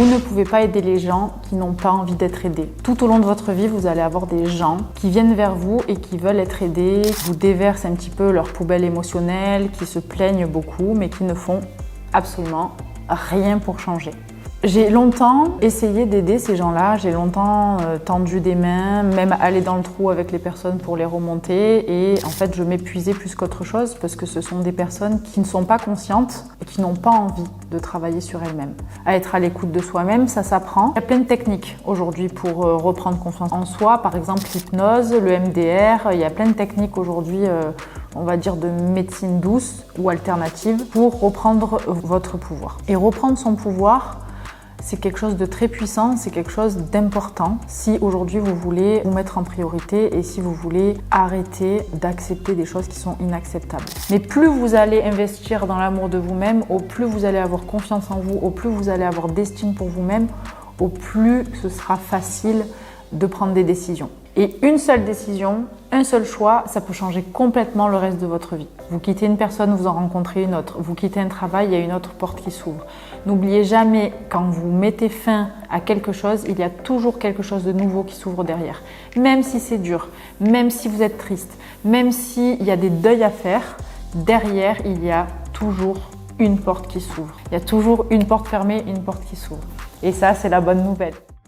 Vous ne pouvez pas aider les gens qui n'ont pas envie d'être aidés. Tout au long de votre vie, vous allez avoir des gens qui viennent vers vous et qui veulent être aidés, qui vous déversent un petit peu leur poubelle émotionnelle, qui se plaignent beaucoup, mais qui ne font absolument rien pour changer. J'ai longtemps essayé d'aider ces gens-là, j'ai longtemps tendu des mains, même aller dans le trou avec les personnes pour les remonter et en fait je m'épuisais plus qu'autre chose parce que ce sont des personnes qui ne sont pas conscientes et qui n'ont pas envie de travailler sur elles-mêmes. À être à l'écoute de soi-même, ça s'apprend. Il y a plein de techniques aujourd'hui pour reprendre confiance en soi, par exemple l'hypnose, le MDR, il y a plein de techniques aujourd'hui on va dire de médecine douce ou alternative pour reprendre votre pouvoir. Et reprendre son pouvoir, c'est quelque chose de très puissant, c'est quelque chose d'important si aujourd'hui vous voulez vous mettre en priorité et si vous voulez arrêter d'accepter des choses qui sont inacceptables. Mais plus vous allez investir dans l'amour de vous-même, au plus vous allez avoir confiance en vous, au plus vous allez avoir d'estime pour vous-même, au plus ce sera facile de prendre des décisions. Et une seule décision, un seul choix, ça peut changer complètement le reste de votre vie. Vous quittez une personne, vous en rencontrez une autre. Vous quittez un travail, il y a une autre porte qui s'ouvre. N'oubliez jamais, quand vous mettez fin à quelque chose, il y a toujours quelque chose de nouveau qui s'ouvre derrière. Même si c'est dur, même si vous êtes triste, même s'il y a des deuils à faire, derrière, il y a toujours une porte qui s'ouvre. Il y a toujours une porte fermée, une porte qui s'ouvre. Et ça, c'est la bonne nouvelle.